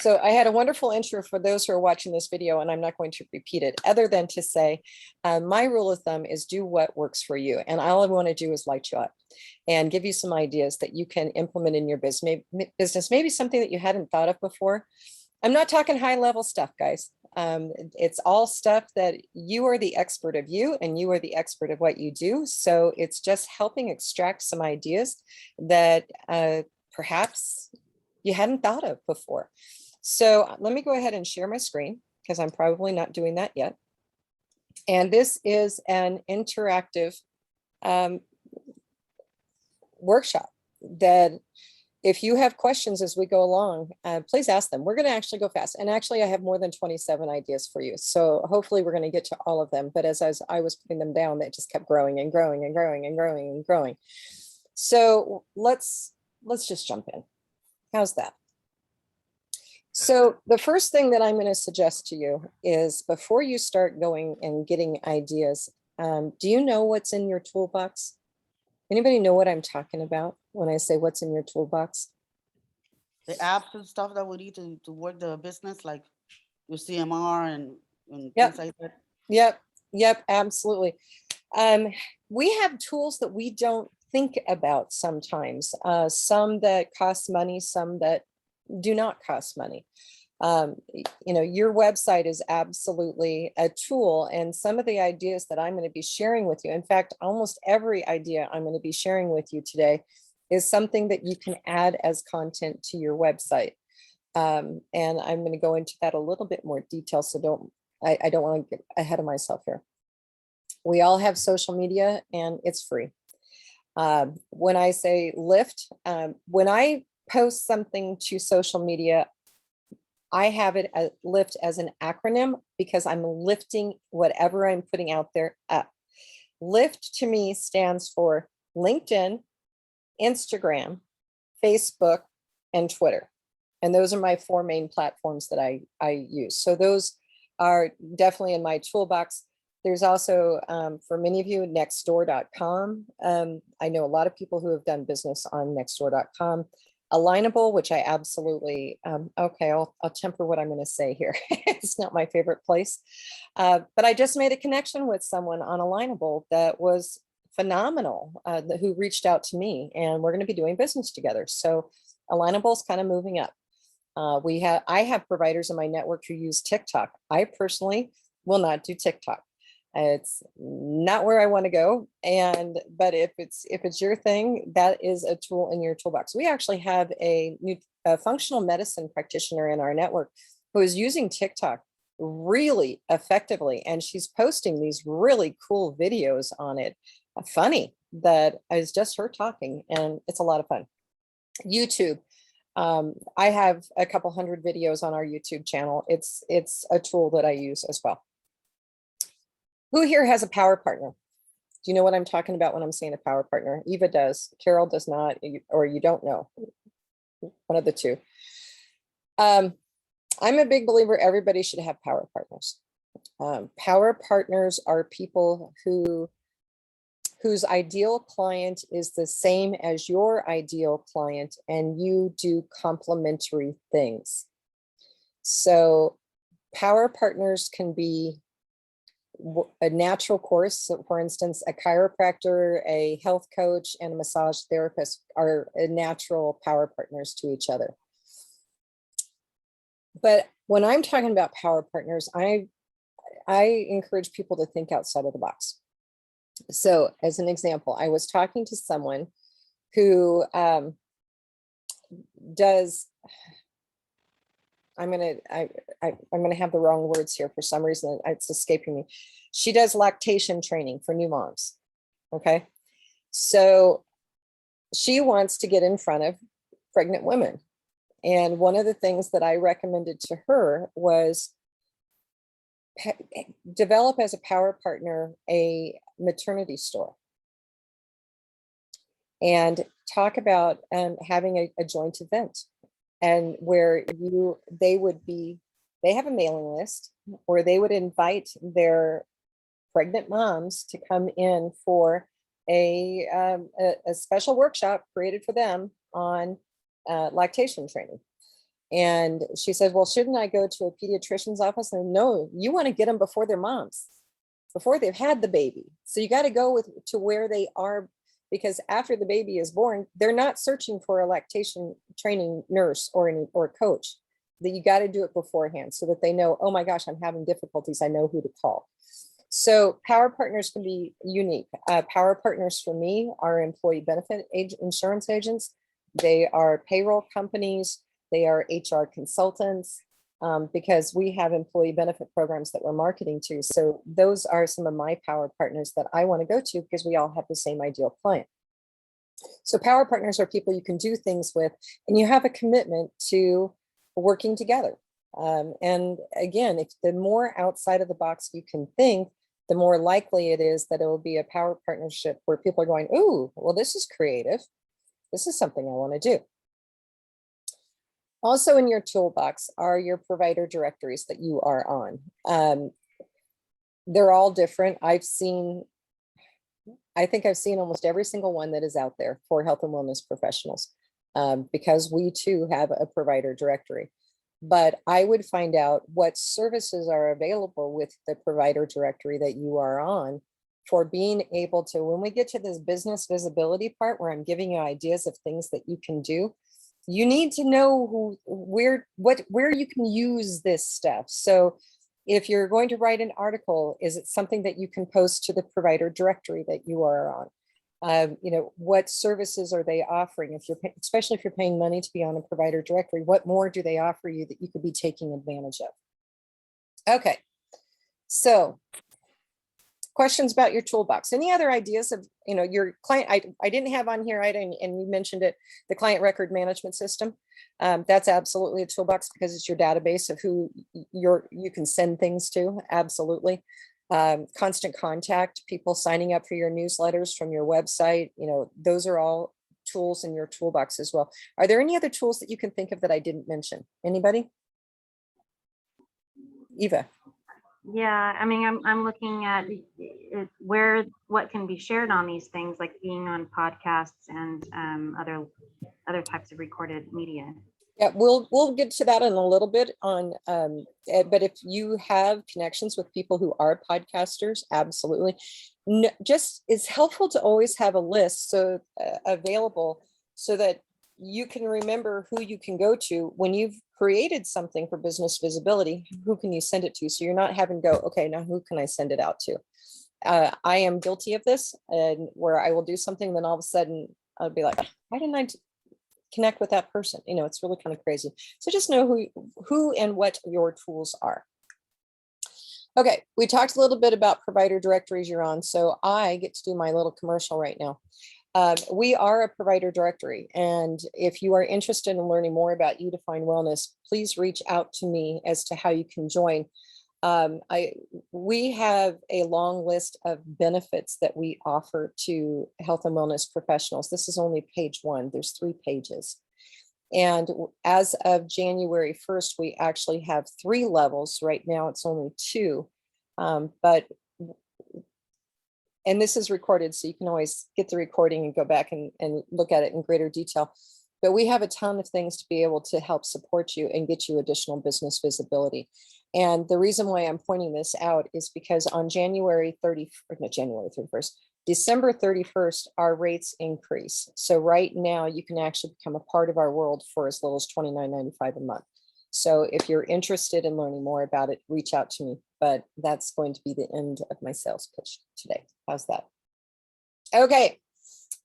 So I had a wonderful intro for those who are watching this video, and I'm not going to repeat it other than to say, my rule of thumb is do what works for you. And all I want to do is light you up and give you some ideas that you can implement in your business, maybe something that you hadn't thought of before. I'm not talking high level stuff, guys. It's all stuff that you are the expert of you and you are the expert of what you do. So it's just helping extract some ideas that perhaps you hadn't thought of before. So let me go ahead and share my screen because I'm probably not doing that yet. And this is an interactive workshop that if you have questions as we go along, please ask them. We're going to actually go fast. And actually, I have more than 27 ideas for you. So hopefully we're going to get to all of them. But as I was putting them down, they just kept growing and growing and growing and growing and growing. So let's just jump in. How's that? So the first thing that I'm going to suggest to you is before you start going and getting ideas, do you know what's in your toolbox? Anybody know what I'm talking about when I say what's in your toolbox? The apps and stuff that we need to work the business, like your CMR and Yep. things like that. Yep, absolutely. We have tools that we don't think about sometimes, some that cost money, some that do not cost money. Your website is absolutely a tool, and some of the ideas that I'm going to be sharing with you, in fact, almost every idea I'm going to be sharing with you today is something that you can add as content to your website. And I'm going to go into that a little bit more detail. So I don't want to get ahead of myself here. We all have social media and it's free. When I say lift, when I post something to social media, I have it lift as an acronym because I'm lifting whatever I'm putting out there up. Lift to me stands for LinkedIn, Instagram, Facebook, and Twitter. And those are my four main platforms that I use. So those are definitely in my toolbox. There's also, for many of you, nextdoor.com. I know a lot of people who have done business on nextdoor.com. Alignable, which I absolutely, okay, I'll temper what I'm going to say here. It's not my favorite place. But I just made a connection with someone on Alignable that was phenomenal, who reached out to me, and we're going to be doing business together. So Alignable is kind of moving up. I have providers in my network who use TikTok. I personally will not do TikTok. It's not where I want to go. But if it's your thing, that is a tool in your toolbox. We actually have a functional medicine practitioner in our network who is using TikTok really effectively. And she's posting these really cool videos on it. Funny that is just her talking, and it's a lot of fun. YouTube. I have a couple hundred videos on our YouTube channel. It's a tool that I use as well. Who here has a power partner? Do you know what I'm talking about when I'm saying a power partner? Eva does, Carol does not, or you don't know, one of the two. I'm a big believer everybody should have power partners. Power partners are people whose ideal client is the same as your ideal client, and you do complementary things. So power partners can be a natural course. So for instance, a chiropractor, a health coach, and a massage therapist are natural power partners to each other. But when I'm talking about power partners, I encourage people to think outside of the box. So as an example, I was talking to someone who does, I'm gonna have the wrong words here for some reason. It's escaping me. She does lactation training for new moms. Okay, so she wants to get in front of pregnant women, and one of the things that I recommended to her was develop as a power partner a maternity store, and talk about having a joint event. And where they have a mailing list, or they would invite their pregnant moms to come in for a special workshop created for them on lactation training. And she said, well, shouldn't I go to a pediatrician's office? And no, you want to get them before they're moms, before they've had the baby. So you got to go to where they are, because after the baby is born, they're not searching for a lactation training nurse or coach. That you got to do it beforehand so that they know, oh my gosh, I'm having difficulties, I know who to call. So power partners can be unique. Power partners for me are employee benefit insurance agents. They are payroll companies. They are HR consultants, because we have employee benefit programs that we're marketing to. So those are some of my power partners that I want to go to, because we all have the same ideal client. So power partners are people you can do things with, and you have a commitment to working together. And again, if the more outside of the box you can think, the more likely it is that it will be a power partnership where people are going, ooh, well, this is creative. This is something I want to do. Also in your toolbox are your provider directories that you are on. They're all different. I think I've seen almost every single one that is out there for health and wellness professionals, because we too have a provider directory. But I would find out what services are available with the provider directory that you are on, for being able to, when we get to this business visibility part where I'm giving you ideas of things that you can do, you need to know where you can use this stuff. So if you're going to write an article, is it something that you can post to the provider directory that you are on? What services are they offering? Especially if you're paying money to be on a provider directory, what more do they offer you that you could be taking advantage of? Okay, so questions about your toolbox. Any other ideas of, your client? I didn't have on here, and you mentioned it, the client record management system. That's absolutely a toolbox, because it's your database of who you can send things to. Absolutely. Constant contact, people signing up for your newsletters from your website, those are all tools in your toolbox as well. Are there any other tools that you can think of that I didn't mention? Anybody? Eva. Yeah, I mean, I'm looking at what can be shared on these things, like being on podcasts and other types of recorded media. Yeah, we'll get to that in a little bit on, but if you have connections with people who are podcasters, absolutely. Just it's helpful to always have a list available, so that you can remember who you can go to when you've created something for business visibility. Who can you send it to? So you're not having to go, okay, now who can I send it out to? I am guilty of this, and where I will do something, then all of a sudden I'll be like, why didn't I connect with that person? It's really kind of crazy. So just know who and what your tools are. Okay, we talked a little bit about provider directories you're on, so I get to do my little commercial right now. We are a provider directory, and if you are interested in learning more about Udefine Wellness, please reach out to me as to how you can join. We have a long list of benefits that we offer to health and wellness professionals. This is only page 1. There's 3 pages. And as of January 1st, we actually have 3 levels. Right now, it's only 2. And this is recorded, so you can always get the recording and go back and look at it in greater detail. But we have a ton of things to be able to help support you and get you additional business visibility. And the reason why I'm pointing this out is because on January 31st, December 31st, our rates increase. So right now you can actually become a part of our world for as little as $29.95 a month. So if you're interested in learning more about it, reach out to me. But that's going to be the end of my sales pitch today. How's that? Okay,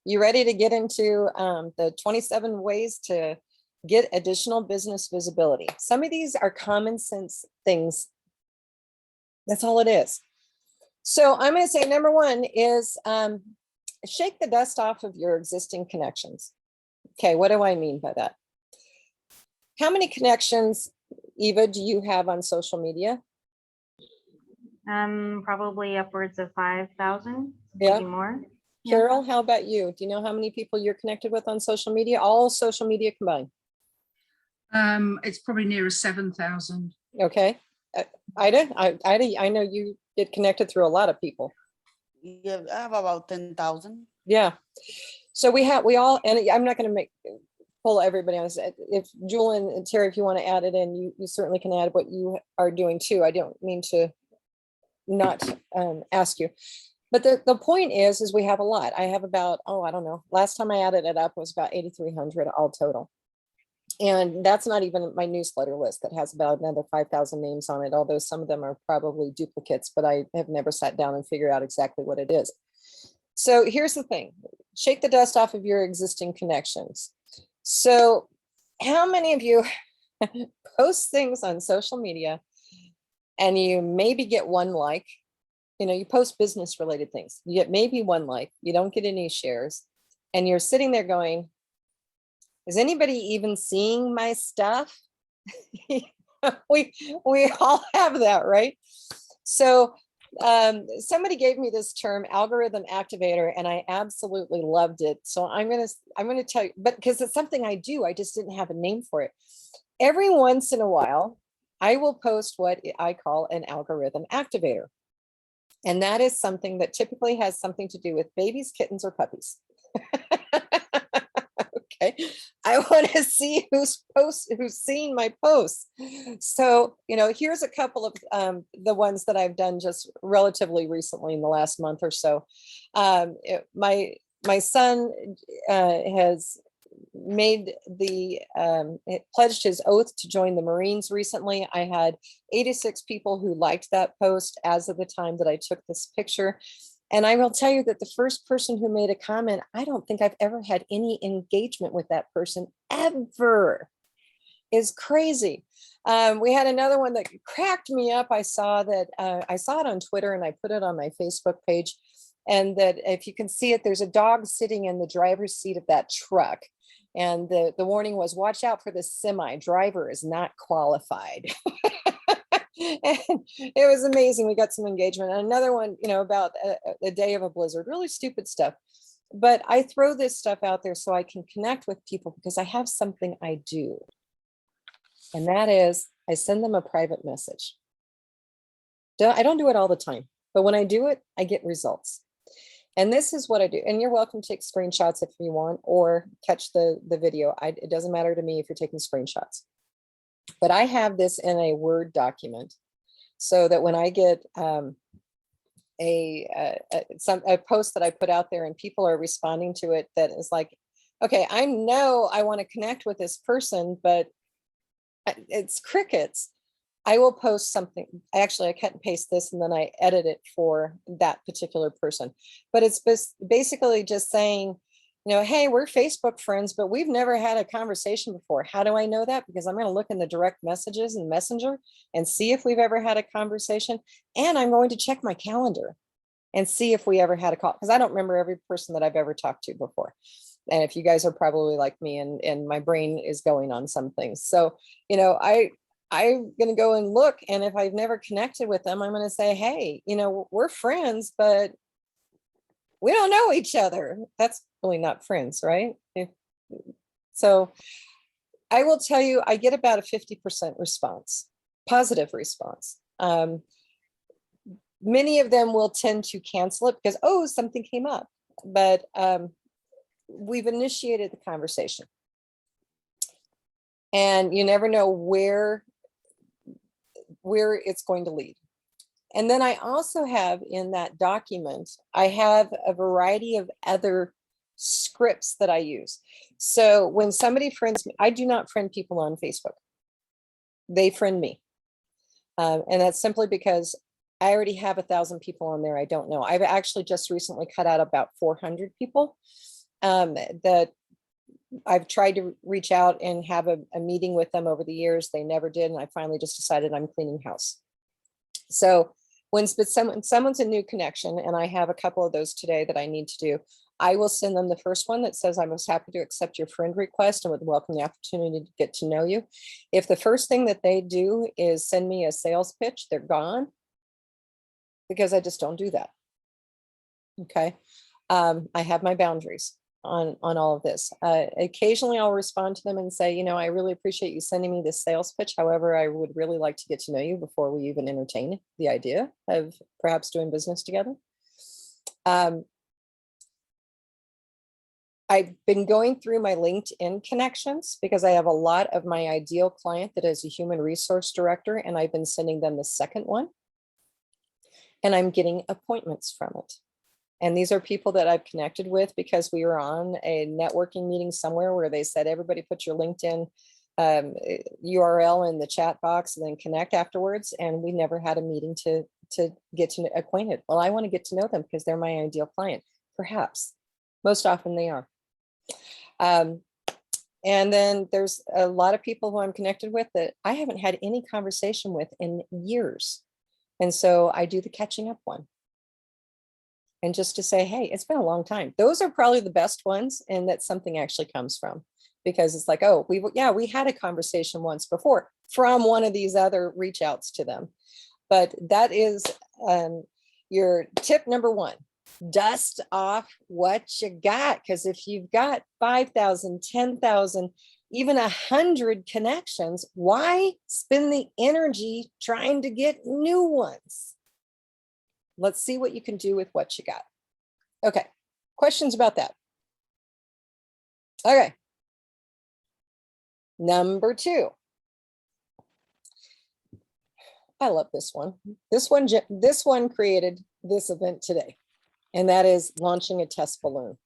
you ready to get into the 27 ways to get additional business visibility? Some of these are common sense things. That's all it is. So I'm going to say number 1 is shake the dust off of your existing connections. Okay, what do I mean by that? How many connections, Eva, do you have on social media? Probably upwards of 5,000, Yeah. maybe more. Carol, how about you? Do you know how many people you're connected with on social media? All social media combined? It's probably nearer 7,000. Okay. Ida, I know you get connected through a lot of people. Yeah, I have about 10,000. Yeah. So we all, and I'm not going to pull everybody on this. If Julian and Terry, if you want to add it in, you certainly can add what you are doing too. I don't mean to not ask you. But the point is we have a lot. I have about, oh, I don't know. Last time I added it up, it was about 8,300 all total. And that's not even my newsletter list that has about another 5,000 names on it, although some of them are probably duplicates, but I have never sat down and figured out exactly what it is. So here's the thing, shake the dust off of your existing connections. So how many of you post things on social media and you maybe get one like? You know, you post business related things, you get maybe one like, you don't get any shares, and you're sitting there going, is anybody even seeing my stuff? we all have that, right? So somebody gave me this term, algorithm activator, and I absolutely loved it. So I'm gonna tell you, but because it's something I do, I just didn't have a name for it. Every once in a while, I will post what I call an algorithm activator. And that is something that typically has something to do with babies, kittens, or puppies. Okay, I want to see who's seen my posts. So, you know, here's a couple of the ones that I've done just relatively recently in the last month or so. My son has made pledged his oath to join the Marines recently. I had 86 people who liked that post as of the time that I took this picture. And I will tell you that the first person who made a comment, I don't think I've ever had any engagement with that person ever. Is crazy. We had another one that cracked me up. I saw that I saw it on Twitter and I put it on my Facebook page. And that if you can see it, there's a dog sitting in the driver's seat of that truck. And the warning was, watch out for the semi, driver is not qualified. And it was amazing. We got some engagement. And another one, you know, about a day of a blizzard, really stupid stuff. But I throw this stuff out there so I can connect with people because I have something I do. And that is I send them a private message. I don't do it all the time, but when I do it, I get results. And this is what I do. And you're welcome to take screenshots if you want, or catch the video. It doesn't matter to me if you're taking screenshots. But I have this in a Word document so that when I get a post that I put out there and people are responding to it, that is like, okay, I know I want to connect with this person, but it's crickets. I will post something. Actually, I cut and paste this and then I edit it for that particular person. But it's basically just saying, you know, hey, we're Facebook friends, but we've never had a conversation before. How do I know that? Because I'm going to look in the direct messages and Messenger and see if we've ever had a conversation. And I'm going to check my calendar and see if we ever had a call, because I don't remember every person that I've ever talked to before. And if you guys are probably like me and my brain is going on some things. So, you know, I'm going to go and look. And if I've never connected with them, I'm going to say, hey, you know, we're friends, but we don't know each other. That's really not friends, right? So I will tell you, I get about a 50% response, positive response. Many of them will tend to cancel it because, oh, something came up. But we've initiated the conversation. And you never know where it's going to lead. And then I also have in that document, I have a variety of other scripts that I use. So when somebody friends me, I do not friend people on Facebook. They friend me. And that's simply because I already have 1,000 people on there I don't know. I've actually just recently cut out about 400 people that I've tried to reach out and have a meeting with them over the years. They never did. And I finally just decided I'm cleaning house. So when someone's a new connection, and I have a couple of those today that I need to do, I will send them the first one that says, I was happy to accept your friend request and would welcome the opportunity to get to know you. If the first thing that they do is send me a sales pitch, they're gone, because I just don't do that. Okay. I have my boundaries on all of this. Occasionally I'll respond to them and say, you know, I really appreciate you sending me this sales pitch. However, I would really like to get to know you before we even entertain the idea of perhaps doing business together. I've been going through my LinkedIn connections because I have a lot of my ideal client that is a human resource director, and I've been sending them the second one. And I'm getting appointments from it. And these are people that I've connected with because we were on a networking meeting somewhere where they said, everybody put your LinkedIn URL in the chat box and then connect afterwards. And we never had a meeting to get to acquainted. Well, I want to get to know them because they're my ideal client. Perhaps. Most often they are. And then there's a lot of people who I'm connected with that I haven't had any conversation with in years. And so I do the catching up one. And just to say, hey, it's been a long time. Those are probably the best ones. And that something actually comes from, because it's like, oh, we had a conversation once before from one of these other reach outs to them. But that is your tip number one. Dust off what you got. Because if you've got 5,000, 10,000, even 100 connections, why spend the energy trying to get new ones? Let's see what you can do with what you got. Okay, questions about that? Okay. Number 2. I love this one. This one created this event today, and that is launching a test balloon.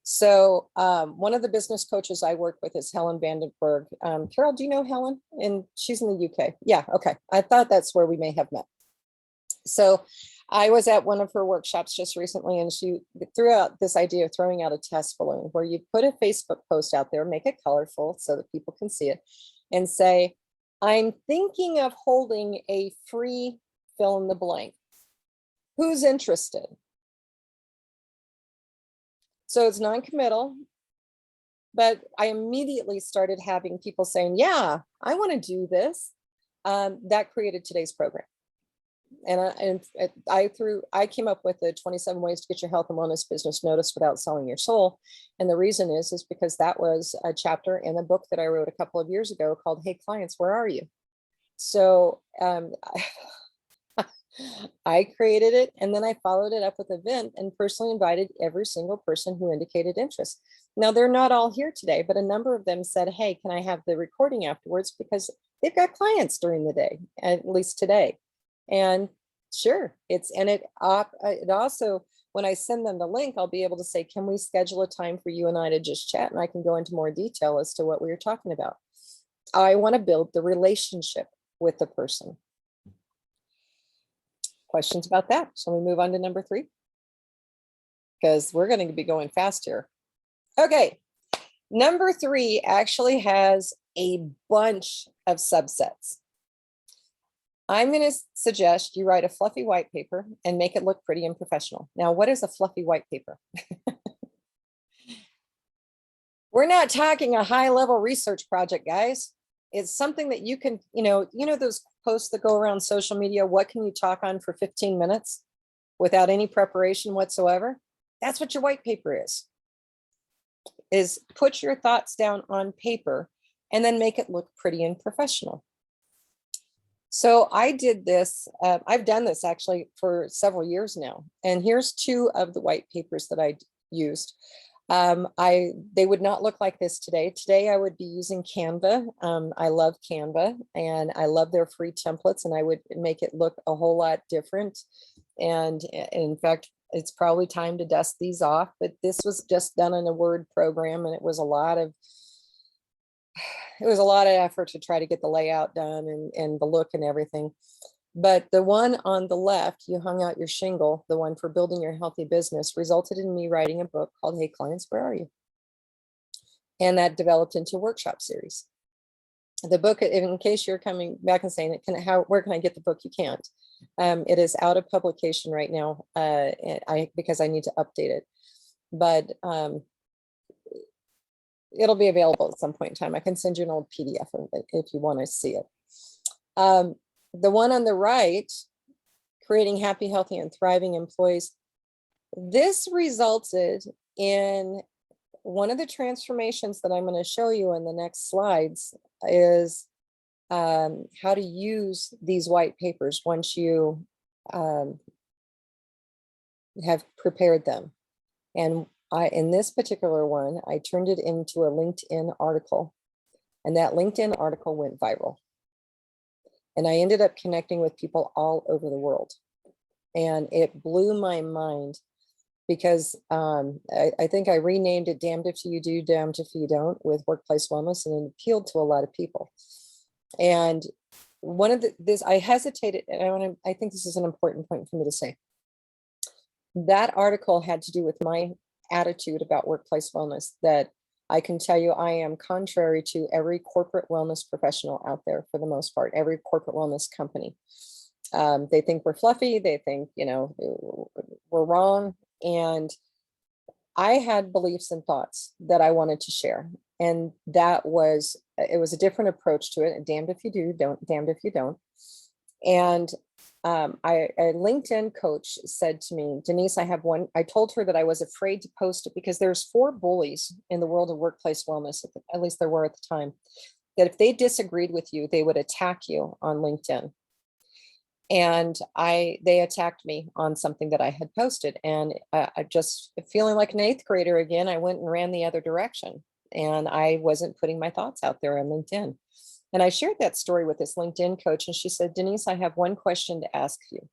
So one of the business coaches I work with is Helen Vandenberg. Carol, do you know Helen? And she's in the UK. Yeah, okay. I thought that's where we may have met. So I was at one of her workshops just recently, and she threw out this idea of throwing out a test balloon where you put a Facebook post out there, make it colorful so that people can see it, and say, I'm thinking of holding a free fill in the blank. Who's interested? So it's non-committal, but I immediately started having people saying, yeah, I want to do this. That created today's program. And I came up with the 27 ways to get your health and wellness business noticed without selling your soul. And the reason is because that was a chapter in a book that I wrote a couple of years ago called Hey Clients, Where Are You? So I created it, and then I followed it up with an event and personally invited every single person who indicated interest. Now, they're not all here today, but a number of them said, hey, can I have the recording afterwards? Because they've got clients during the day, at least today. And sure, it also, when I send them the link, I'll be able to say, can we schedule a time for you and I to just chat? And I can go into more detail as to what we were talking about. I want to build the relationship with the person. Questions about that? Shall we move on to number 3? Because we're going to be going fast here. Okay. Number 3 actually has a bunch of subsets. I'm going to suggest you write a fluffy white paper and make it look pretty and professional. Now, what is a fluffy white paper? We're not talking a high-level research project, guys. It's something that you can, those posts that go around social media, what can you talk on for 15 minutes without any preparation whatsoever? That's what your white paper is put your thoughts down on paper and then make it look pretty and professional. So I did this, I've done this actually for several years now. And here's 2 of the white papers that I used. They would not look like this today. Today I would be using Canva. I love Canva and I love their free templates, and I would make it look a whole lot different. And in fact, it's probably time to dust these off, but this was just done in a Word program, and it was a lot of effort to try to get the layout done and the look and everything. But the one on the left, you hung out your shingle, the one for building your healthy business, resulted in me writing a book called Hey Clients, Where Are You? And that developed into a workshop series. The book, in case you're coming back and saying, where can I get the book? You can't. It is out of publication right now because I need to update it. But it'll be available at some point in time. I can send you an old PDF if you want to see it. The one on the right, creating happy, healthy, and thriving employees. This resulted in one of the transformations that I'm going to show you in the next slides is how to use these white papers once you have prepared them. And In this particular one, I turned it into a LinkedIn article, and that LinkedIn article went viral. And I ended up connecting with people all over the world. And it blew my mind because I think I renamed it Damned If You Do, Damned If You Don't with workplace wellness, and it appealed to a lot of people. And one of this, I hesitated, and I think this is an important point for me to say. That article had to do with my attitude about workplace wellness, that I can tell you I am contrary to every corporate wellness professional out there for the most part, every corporate wellness company. They think we're fluffy. They think, we're wrong. And I had beliefs and thoughts that I wanted to share. And it was a different approach to it. Damned if you do, damned if you don't. And a LinkedIn coach said to me, Denise, I told her that I was afraid to post it because there's 4 bullies in the world of workplace wellness, at least there were at the time, that if they disagreed with you, they would attack you on LinkedIn. And they attacked me on something that I had posted. And I just feeling like an 8th grader again, I went and ran the other direction. And I wasn't putting my thoughts out there on LinkedIn. And I shared that story with this LinkedIn coach. And she said, Denise, I have one question to ask you.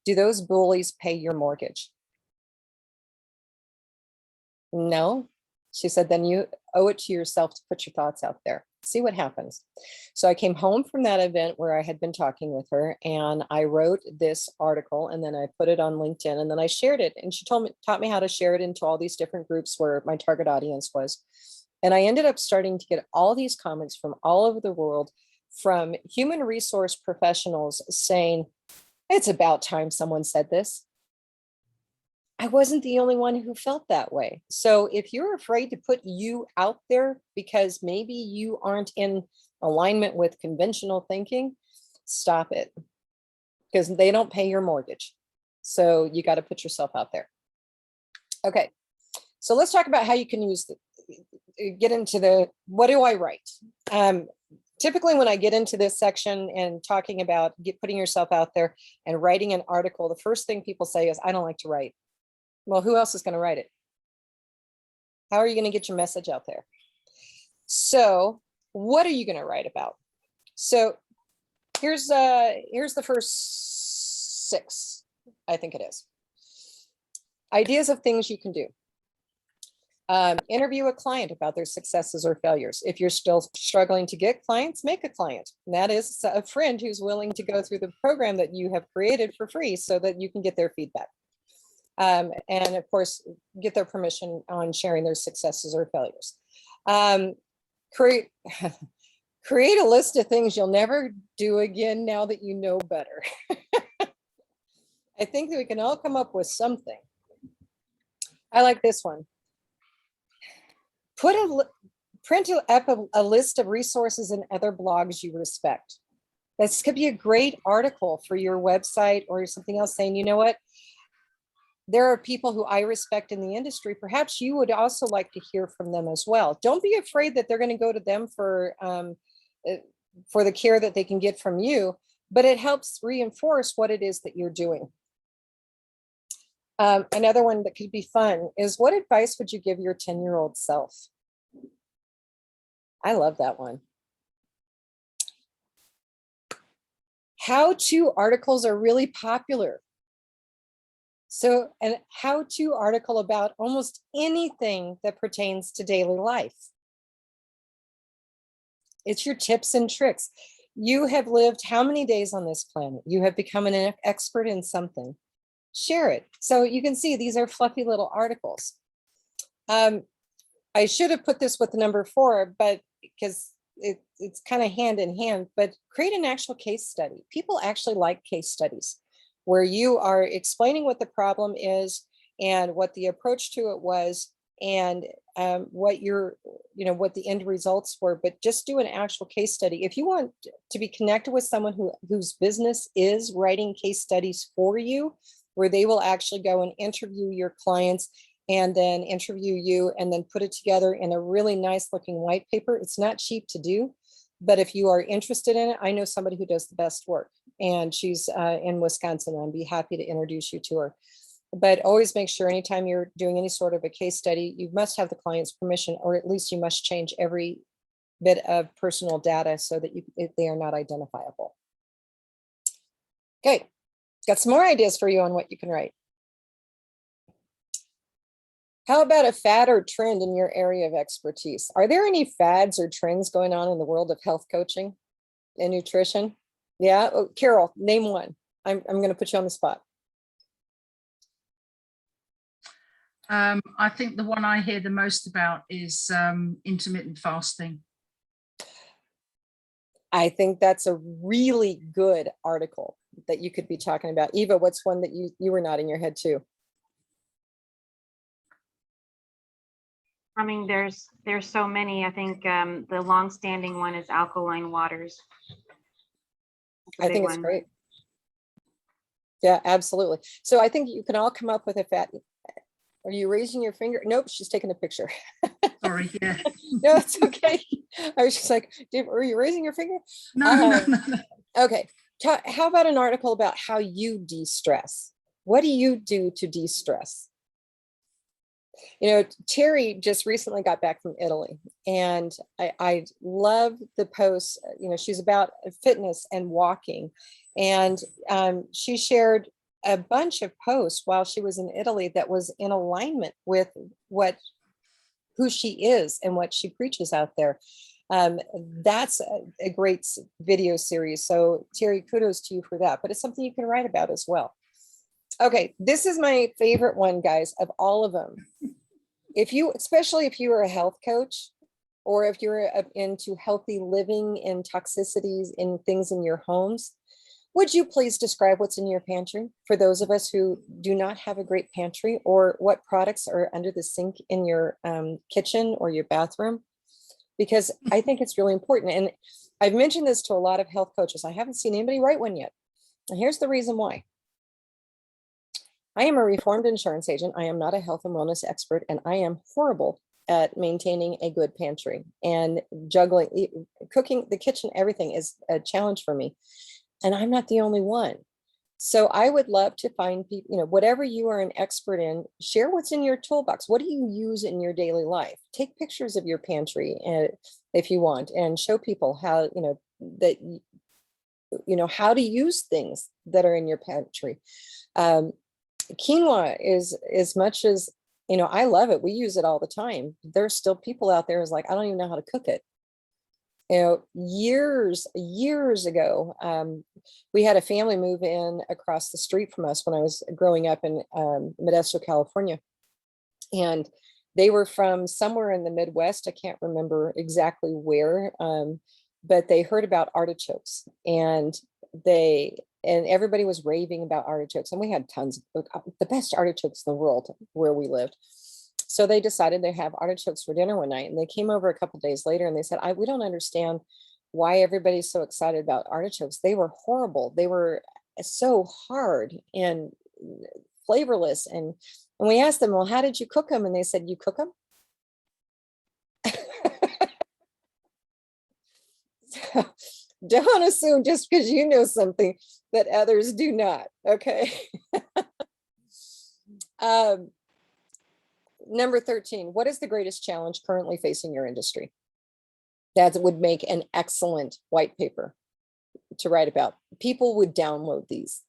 Do those bullies pay your mortgage? No. She said, then you owe it to yourself to put your thoughts out there. See what happens. So I came home from that event where I had been talking with her, and I wrote this article, and then I put it on LinkedIn, and then I shared it. And she taught me how to share it into all these different groups where my target audience was. And I ended up starting to get all these comments from all over the world from human resource professionals saying, it's about time someone said this. I wasn't the only one who felt that way. So if you're afraid to put you out there because maybe you aren't in alignment with conventional thinking, stop it, because they don't pay your mortgage. So you got to put yourself out there. Okay, so let's talk about how you can get into what do I write? Typically when I get into this section and talking about putting yourself out there and writing an article, the first thing people say is, I don't like to write. Well, who else is going to write it? How are you going to get your message out there? So what are you going to write about? So here's the first 6, I think it is. Ideas of things you can do. Interview a client about their successes or failures. If you're still struggling to get clients, make a client. And that is a friend who's willing to go through the program that you have created for free so that you can get their feedback. And of course, get their permission on sharing their successes or failures. Create a list of things you'll never do again now that you know better. I think that we can all come up with something. I like this one. Print up a list of resources and other blogs you respect. This could be a great article for your website or something else saying, you know what? There are people who I respect in the industry. Perhaps you would also like to hear from them as well. Don't be afraid that they're going to go to them for the care that they can get from you, but it helps reinforce what it is that you're doing. Another one that could be fun is, what advice would you give your 10-year-old self? I love that one. How-to articles are really popular. So an how-to article about almost anything that pertains to daily life. It's your tips and tricks. You have lived how many days on this planet? You have become an expert in something. Share it. So you can see these are fluffy little articles. I should have put this with number 4, but because it's kind of hand in hand, but create an actual case study. People actually like case studies where you are explaining what the problem is and what the approach to it was and what what the end results were, but just do an actual case study. If you want to be connected with someone whose business is writing case studies for you, where they will actually go and interview your clients and then interview you and then put it together in a really nice looking white paper. It's not cheap to do, but if you are interested in it, I know somebody who does the best work, and she's in Wisconsin. I'd be happy to introduce you to her. But always make sure anytime you're doing any sort of a case study, you must have the client's permission, or at least you must change every bit of personal data so that they are not identifiable. Okay, got some more ideas for you on what you can write. How about a fad or trend in your area of expertise? Are there any fads or trends going on in the world of health coaching and nutrition? Yeah, oh, Carol, name one. I'm going to put you on the spot. I think the one I hear the most about is intermittent fasting. I think that's a really good article that you could be talking about. Eva, what's one that you were nodding your head to? I mean, there's so many. I think the long-standing one is alkaline waters. That's a I big think it's one. great. Yeah, absolutely. So I think you can all come up with a fat. Are you raising your finger? Nope, she's taking a picture. Sorry, yeah. No, it's okay. I was just like, were you raising your finger? No. Okay. How about an article about how you de-stress? What do you do to de-stress? You know, Terry just recently got back from Italy, and I love the posts. You know, she's about fitness and walking, and she shared a bunch of posts while she was in Italy that was in alignment with who she is and what she preaches out there. That's a great video series. So Terry, kudos to you for that, but it's something you can write about as well. Okay, this is my favorite one, guys, of all of them. Especially if you are a health coach, or if you're into healthy living and toxicities in things in your homes, would you please describe what's in your pantry for those of us who do not have a great pantry, or what products are under the sink in your kitchen or your bathroom? Because I think it's really important. And I've mentioned this to a lot of health coaches. I haven't seen anybody write one yet. And here's the reason why. I am a reformed insurance agent. I am not a health and wellness expert, and I am horrible at maintaining a good pantry, and juggling, cooking, the kitchen, everything is a challenge for me. And I'm not the only one. So I would love to find people, whatever you are an expert in, share what's in your toolbox. What do you use in your daily life? Take pictures of your pantry if you want, and show people how, how to use things that are in your pantry. Quinoa is, as much as, I love it. We use it all the time. There's still people out there who's like, I don't even know how to cook it. Years ago, we had a family move in across the street from us when I was growing up in Modesto, California. And they were from somewhere in the Midwest. I can't remember exactly where, but they heard about artichokes, and everybody was raving about artichokes. And we had tons of the best artichokes in the world where we lived. So they decided they have artichokes for dinner one night, and they came over a couple of days later and they said, we don't understand why everybody's so excited about artichokes. They were horrible. They were so hard and flavorless. And we asked them, well, how did you cook them? And they said, you cook them? So don't assume just because you know something that others do not. Okay. Number 13, what is the greatest challenge currently facing your industry? That would make an excellent white paper to write about. People would download these,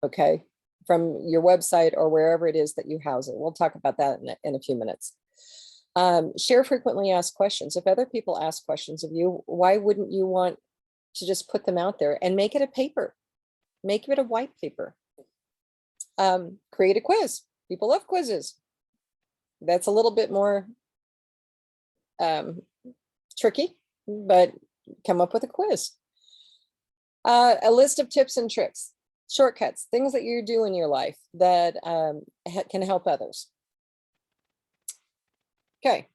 okay, from your website or wherever it is that you house it. We'll talk about that in a few minutes. Share frequently asked questions. If other people ask questions of you, why wouldn't you want to just put them out there and make it a paper? Make it a white paper. Create a quiz. People love quizzes. That's a little bit more tricky, but come up with a quiz. A list of tips and tricks, shortcuts, things that you do in your life that can help others. Okay,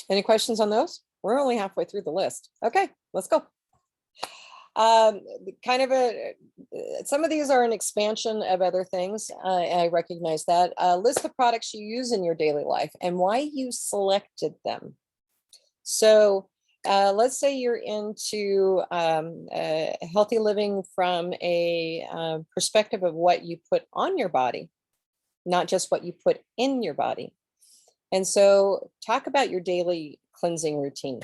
any questions on those? We're only halfway through the list. Okay, let's go. Kind of some of these are an expansion of other things. I recognize that. List the products you use in your daily life and why you selected them. So let's say you're into healthy living from a perspective of what you put on your body. not just what you put in your body. And so talk about your daily cleansing routine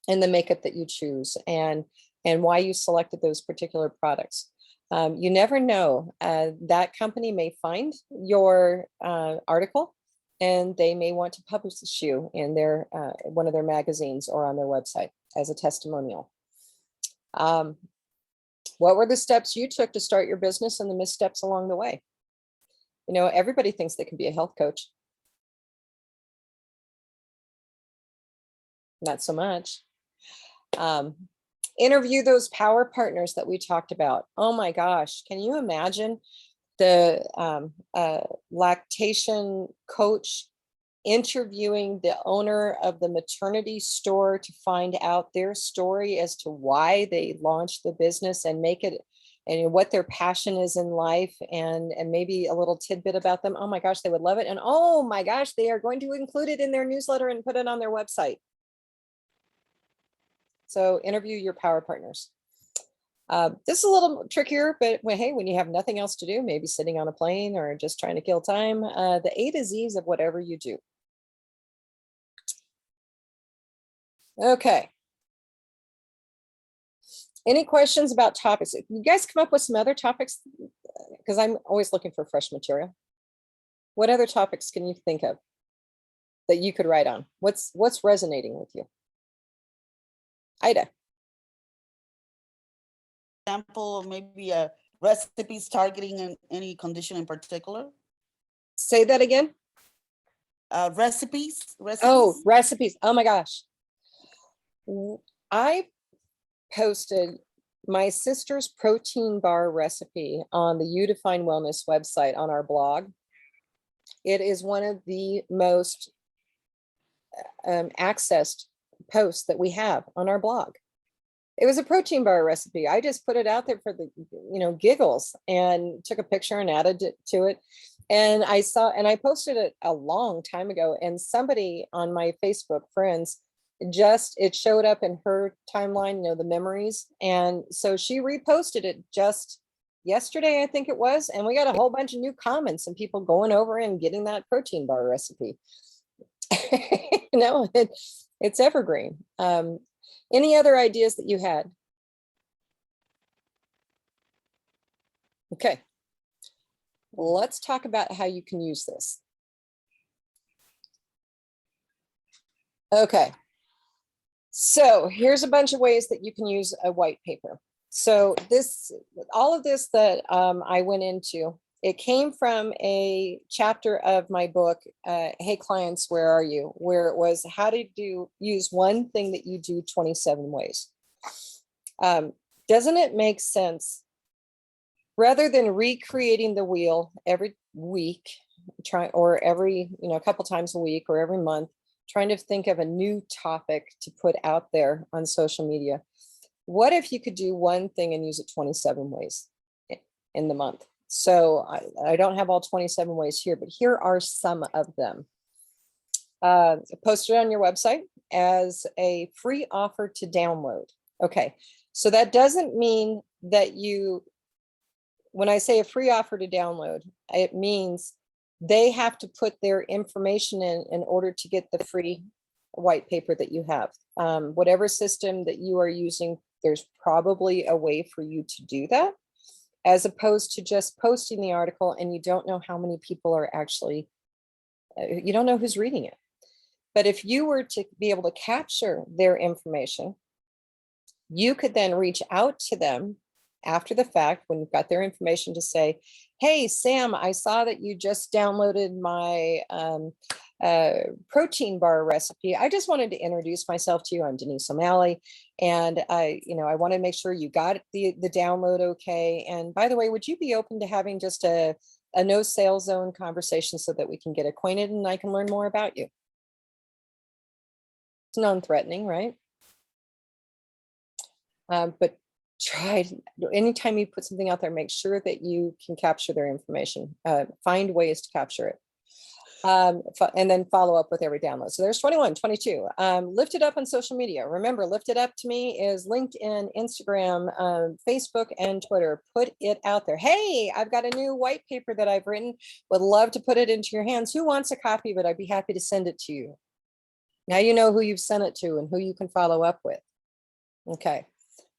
and the makeup that you choose, and why you selected those particular products. You never know, that company may find your article and they may want to publish you in their one of their magazines or on their website as a testimonial. What were the steps you took to start your business and the missteps along the way? You know, everybody thinks they can be a health coach. Not so much. Interview those power partners that we talked about. Oh my gosh, can you imagine the lactation coach interviewing the owner of the maternity store to find out their story as to why they launched the business and make it, and what their passion is in life, and maybe a little tidbit about them? Oh my gosh, they would love it. And oh my gosh, they are going to include it in their newsletter and put it on their website. So interview your power partners. This is a little trickier, but hey, when you have nothing else to do, maybe sitting on a plane or just trying to kill time, the A to Z's of whatever you do. Okay. Any questions about topics? You guys come up with some other topics, because I'm always looking for fresh material. What other topics can you think of that you could write on? What's resonating with you? Ida. Example of maybe a recipes targeting any condition in particular. Say that again. Recipes. Oh, recipes. Oh my gosh. I posted my sister's protein bar recipe on the You Define Wellness website on our blog. It is one of the most accessed posts that we have on our blog. It was a protein bar recipe. I just put it out there for the, giggles, and took a picture and added it to it. And I posted it a long time ago, and somebody on my Facebook friends, it showed up in her timeline, the memories. And so she reposted it just yesterday, I think it was. And we got a whole bunch of new comments and people going over and getting that protein bar recipe. It's evergreen. Any other ideas that you had? Okay. Let's talk about how you can use this. Okay. So here's a bunch of ways that you can use a white paper. So all of this that I went into, it came from a chapter of my book, Hey Clients, Where Are You? Where it was how to use one thing that you do 27 ways. Doesn't it make sense, rather than recreating the wheel every week, or every, a couple times a week or every month, trying to think of a new topic to put out there on social media? What if you could do one thing and use it 27 ways in the month? So I don't have all 27 ways here, but here are some of them. Posted on your website as a free offer to download. Okay, so that doesn't mean that when I say a free offer to download, it means they have to put their information in order to get the free white paper that you have. Whatever system that you are using, there's probably a way for you to do that, as opposed to just posting the article and you don't know how many people are actually, you don't know who's reading it. But if you were to be able to capture their information, you could then reach out to them after the fact when you've got their information to say, hey, Sam, I saw that you just downloaded my protein bar recipe. I just wanted to introduce myself to you. I'm Denise O'Malley. And I want to make sure you got the download okay. And by the way, would you be open to having just a no sale zone conversation so that we can get acquainted and I can learn more about you? It's non-threatening, right? But anytime you put something out there, make sure that you can capture their information. Find ways to capture it. And then follow up with every download. So there's 21, 22. Lift it up on social media. Remember, lift it up to me is LinkedIn, Instagram, Facebook, and Twitter. Put it out there. Hey, I've got a new white paper that I've written. Would love to put it into your hands. Who wants a copy of it? I'd be happy to send it to you. Now you know who you've sent it to and who you can follow up with. Okay.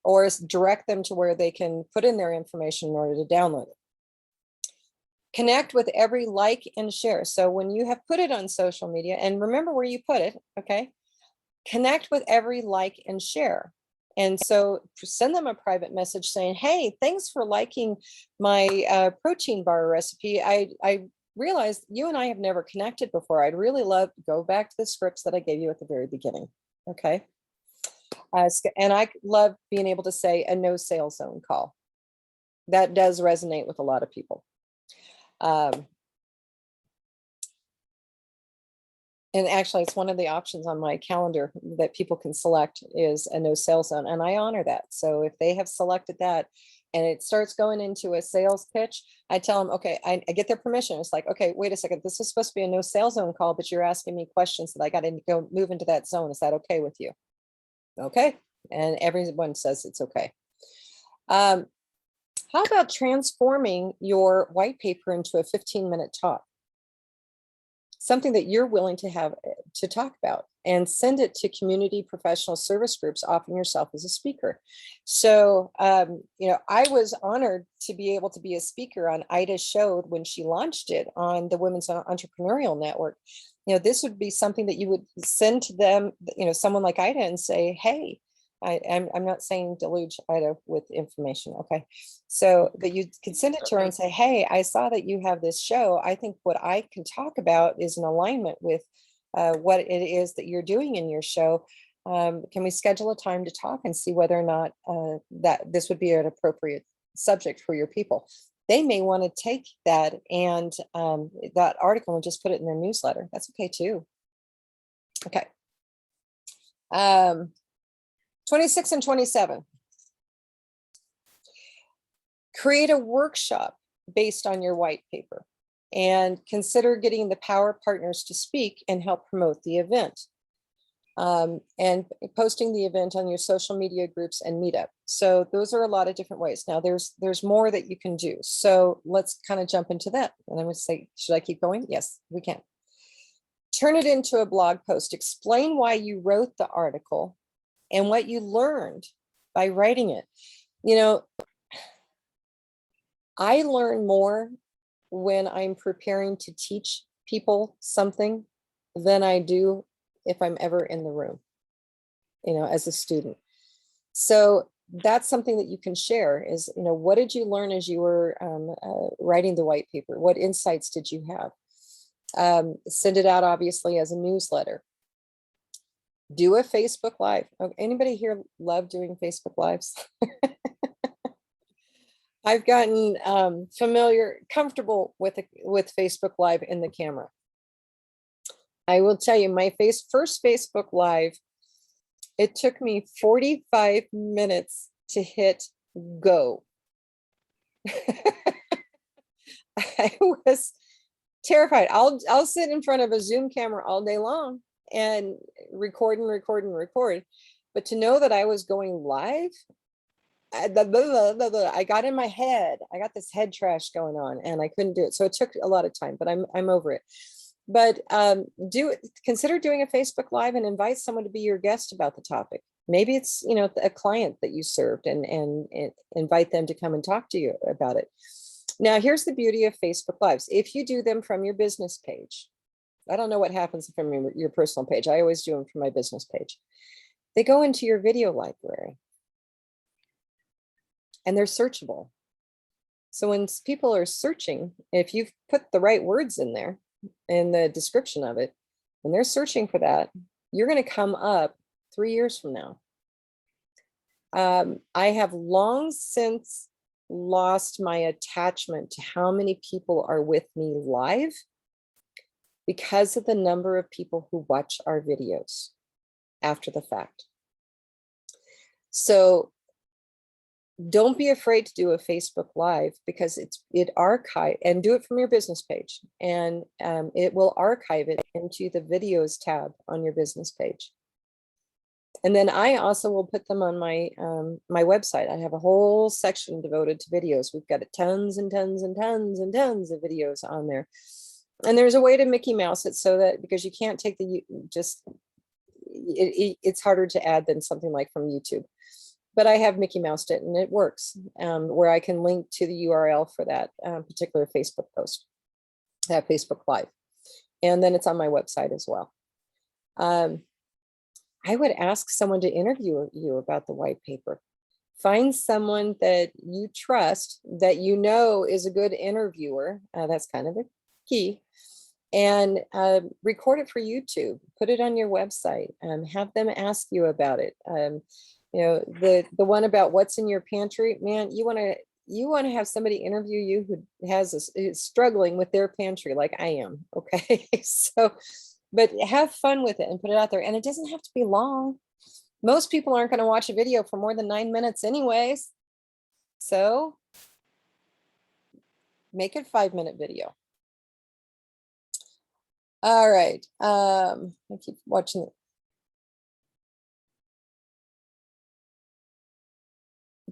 Or direct them to where they can put in their information in order to download it. Connect with every like and share. So when you have put it on social media, and remember where you put it, okay? Connect with every like and share. And so send them a private message saying, hey, thanks for liking my protein bar recipe. I realized you and I have never connected before. I'd really love to go back to the scripts that I gave you at the very beginning, okay? And I love being able to say a no sales zone call. That does resonate with a lot of people. And actually, it's one of the options on my calendar that people can select is a no sales zone, and I honor that. So if they have selected that and it starts going into a sales pitch, I tell them, okay, I get their permission. It's like, okay, wait a second, this is supposed to be a no sales zone call, but you're asking me questions that I got to go move into that zone. Is that okay with you? Okay. And everyone says it's okay. How about transforming your white paper into a 15-minute talk? Something that you're willing to have to talk about, and send it to community professional service groups, offering yourself as a speaker. So, you know, I was honored to be able to be a speaker on Ida's show when she launched it on the Women's Entrepreneurial Network. You know, this would be something that you would send to them, you know, someone like Ida, and say, hey, I'm not saying deluge Ida with information, okay? So that you can send it to her and say, hey, I saw that you have this show. I think what I can talk about is in alignment with what it is that you're doing in your show. Can we schedule a time to talk and see whether or not that this would be an appropriate subject for your people? They may want to take that and that article and just put it in their newsletter. That's okay too. Okay. 26 and 27. Create a workshop based on your white paper and consider getting the power partners to speak and help promote the event. And posting the event on your social media groups and meetup. So those are a lot of different ways. Now there's more that you can do. So let's kind of jump into that. And I'm going to say, should I keep going? Yes, we can. Turn it into a blog post. Explain why you wrote the article and what you learned by writing it. You know, I learn more when I'm preparing to teach people something than I do if I'm ever in the room, you know, as a student. So that's something that you can share is, you know, what did you learn as you were writing the white paper? What insights did you have? Send it out, obviously, as a newsletter. Do a Facebook Live. Anybody here love doing Facebook Lives? I've gotten comfortable with Facebook Live in the camera. I will tell you, my first Facebook Live, it took me 45 minutes to hit go. I was terrified. I'll sit in front of a Zoom camera all day long and record and record and record. But to know that I was going live, I got in my head. I got this head trash going on and I couldn't do it. So it took a lot of time, but I'm over it. But consider doing a Facebook Live and invite someone to be your guest about the topic. Maybe it's, you know, a client that you served and invite them to come and talk to you about it. Now, here's the beauty of Facebook Lives. If you do them from your business page, I don't know what happens from your personal page. I always do them from my business page. They go into your video library and they're searchable. So when people are searching, if you've put the right words in there in the description of it, when they're searching for that, you're going to come up 3 years from now. I have long since lost my attachment to how many people are with me live because of the number of people who watch our videos after the fact. So don't be afraid to do a Facebook Live, because it archive, and do it from your business page, and it will archive it into the videos tab on your business page. And then I also will put them on my my website. I have a whole section devoted to videos. We've got tons and tons and tons and tons of videos on there. And there's a way to Mickey Mouse it, so that, because you can't take it's harder to add than something like from YouTube. But I have Mickey Moused it, and it works, where I can link to the URL for that particular Facebook post, that Facebook Live. And then it's on my website as well. I would ask someone to interview you about the white paper. Find someone that you trust, that you know is a good interviewer. That's kind of the key. And record it for YouTube. Put it on your website. Have them ask you about it. You know, the one about what's in your pantry, man, you want to have somebody interview you who is struggling with their pantry like I am. Okay. So, but have fun with it and put it out there. And it doesn't have to be long. Most people aren't going to watch a video for more than 9 minutes anyways. So make it 5-minute video. All right. I keep watching it.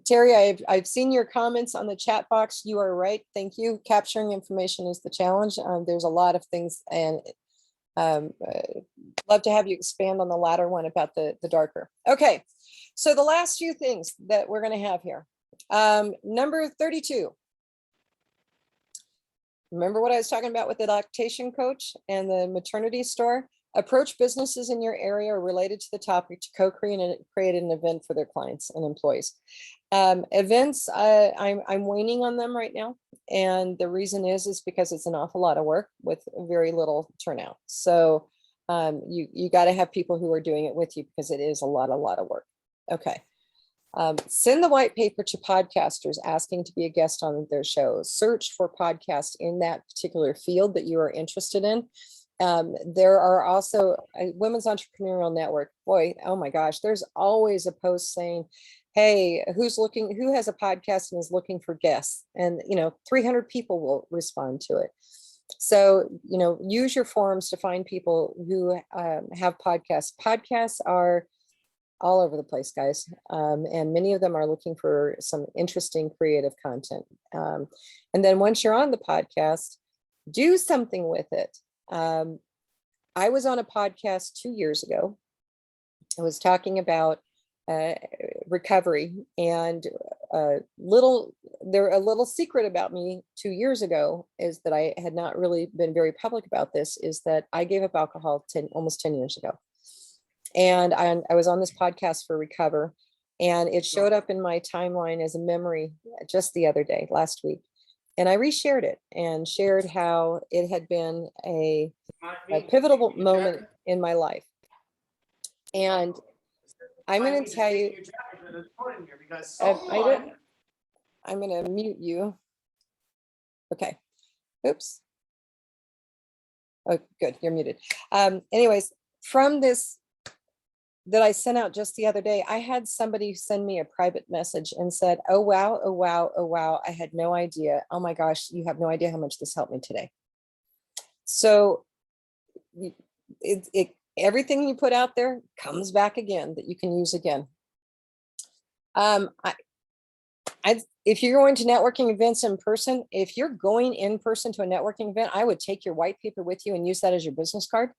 Terry, I've seen your comments on the chat box. You are right. Thank you. Capturing information is the challenge. There's a lot of things, and love to have you expand on the latter one about the darker. Okay, so the last few things that we're going to have here. Number 32. Remember what I was talking about with the lactation coach and the maternity store? Approach businesses in your area related to the topic to co-create an event for their clients and employees. Events, I'm waning on them right now. And the reason is because it's an awful lot of work with very little turnout. So you got to have people who are doing it with you, because it is a lot of work. Okay. Send the white paper to podcasters asking to be a guest on their shows. Search for podcasts in that particular field that you are interested in. There are also a Women's Entrepreneurial Network. Boy, oh my gosh, there's always a post saying, hey, who has a podcast and is looking for guests? And, 300 people will respond to it. So, use your forums to find people who have podcasts. Podcasts are all over the place, guys. And many of them are looking for some interesting creative content. And then once you're on the podcast, do something with it. I was on a podcast 2 years ago. I was talking about recovery, and a little secret about me 2 years ago is that I had not really been very public about this, is that I gave up alcohol almost 10 years ago. And I was on this podcast for Recover, and it showed up in my timeline as a memory just the other day, last week. And I reshared it and shared how it had been a pivotal moment in my life. And I'm going to tell you, I'm going to mute you. Okay. Oops. Oh, good. You're muted. Anyways, from this that I sent out just the other day, I had somebody send me a private message and said, oh, wow, oh, wow, oh, wow. I had no idea. Oh my gosh, you have no idea how much this helped me today. So everything you put out there comes back again, that you can use again. If you're going to networking events in person, if you're going in person to a networking event, I would take your white paper with you and use that as your business card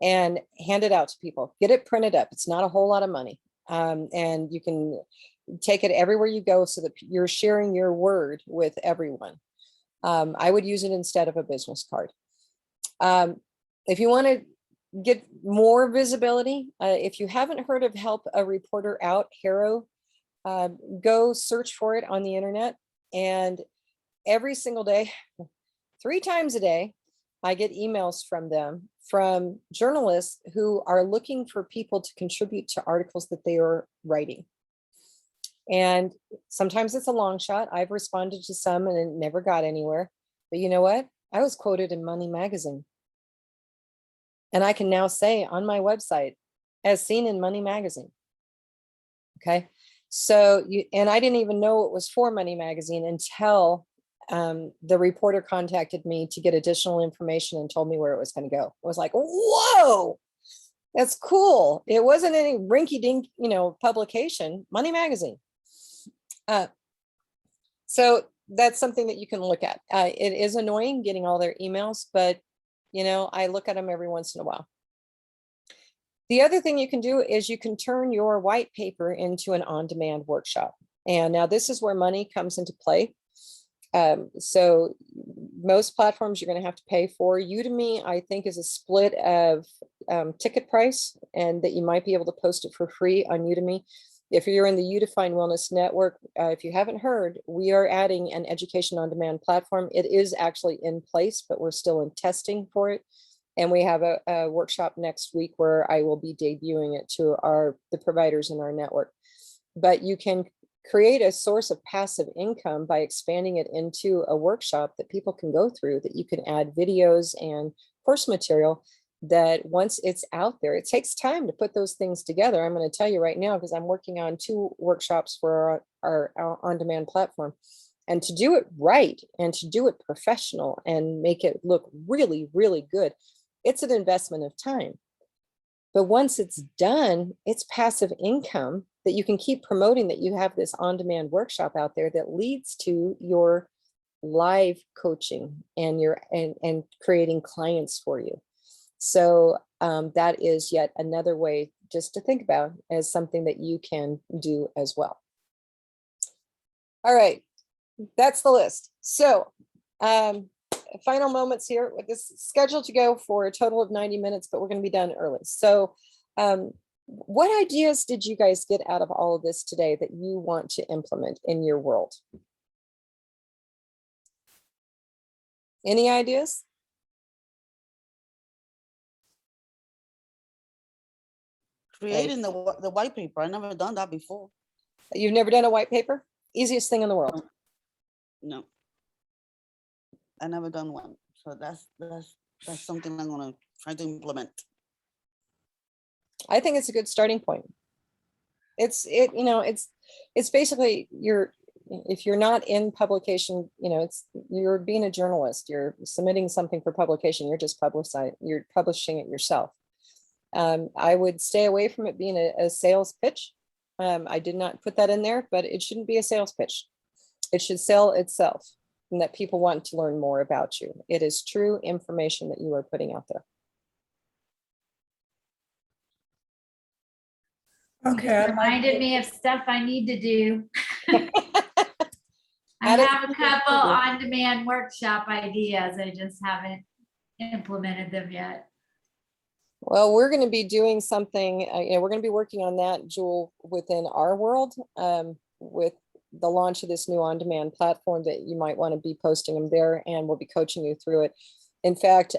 and hand it out to people. Get it printed up. It's not a whole lot of money. And you can take it everywhere you go, so that you're sharing your word with everyone. I would use it instead of a business card. If you want to get more visibility, if you haven't heard of Help a Reporter Out, HARO, go search for it on the internet. And every single day, 3 times a day, I get emails from them, from journalists who are looking for people to contribute to articles that they are writing. And sometimes it's a long shot. I've responded to some and it never got anywhere. But you know what? I was quoted in Money Magazine. And I can now say on my website, as seen in Money Magazine. Okay. So and I didn't even know it was for Money Magazine until the reporter contacted me to get additional information and told me where it was going to go. I was like, whoa, that's cool. It wasn't any rinky dink, publication, Money Magazine. So that's something that you can look at. It is annoying getting all their emails, but I look at them every once in a while. The other thing you can do is you can turn your white paper into an on-demand workshop. And now this is where money comes into play. So most platforms you're going to have to pay for. Udemy, I think, is a split of ticket price, and that you might be able to post it for free on Udemy. If you're in the Udefine Wellness Network, if you haven't heard, we are adding an education on demand platform. It is actually in place, but we're still in testing for it. And we have a workshop next week where I will be debuting it to the providers in our network. But you can create a source of passive income by expanding it into a workshop that people can go through, that you can add videos and course material, that once it's out there, it takes time to put those things together. I'm going to tell you right now, because I'm working on 2 workshops for our on-demand platform. And to do it right and to do it professional and make it look really, really good, it's an investment of time. But once it's done, it's passive income that you can keep promoting, that you have this on-demand workshop out there that leads to your live coaching and and creating clients for you. So that is yet another way just to think about as something that you can do as well. All right, that's the list. So final moments here. With this scheduled to go for a total of 90 minutes, but we're going to be done early. So what ideas did you guys get out of all of this today that you want to implement in your world? Any ideas? Creating the white paper. I never done that before. You've never done a white paper? Easiest thing in the world. No, I never done one. So that's something I'm gonna try to implement. I think it's a good starting point. It's basically if you're not in publication, you're being a journalist, you're submitting something for publication, you're publishing it yourself. I would stay away from it being a sales pitch. I did not put that in there, but it shouldn't be a sales pitch. It should sell itself, and that people want to learn more about you. It is true information that you are putting out there. Okay. Reminded me of stuff I need to do. I Add it have to a your couple schedule. on-demand workshop ideas. I just haven't implemented them yet. Well, we're going to be doing something, we're going to be working on that, Jewel, within our world, with the launch of this new on-demand platform, that you might want to be posting them there, and we'll be coaching you through it. In fact,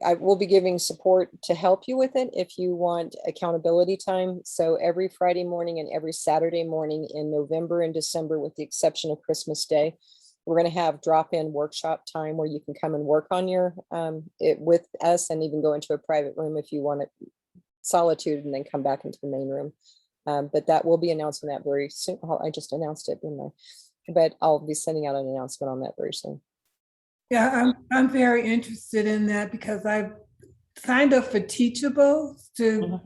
I will be giving support to help you with it if you want accountability time. So every Friday morning and every Saturday morning in November and December, with the exception of Christmas Day, we're going to have drop-in workshop time where you can come and work on your it with us, and even go into a private room if you want it solitude, and then come back into the main room. But that will be announcing that very soon. I just announced it, didn't I? But I'll be sending out an announcement on that very soon. Yeah, I'm very interested in that, because I've signed up for Teachable to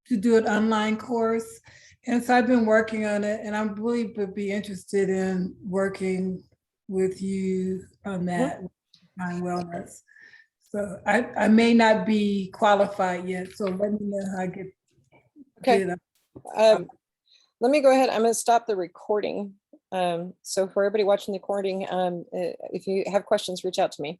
do an online course. And so I've been working on it, and I really would be interested in working with you on that, on wellness. So I may not be qualified yet, so let me know how I get. Okay. get Let me go ahead. I'm going to stop the recording. So for everybody watching the recording, if you have questions, reach out to me.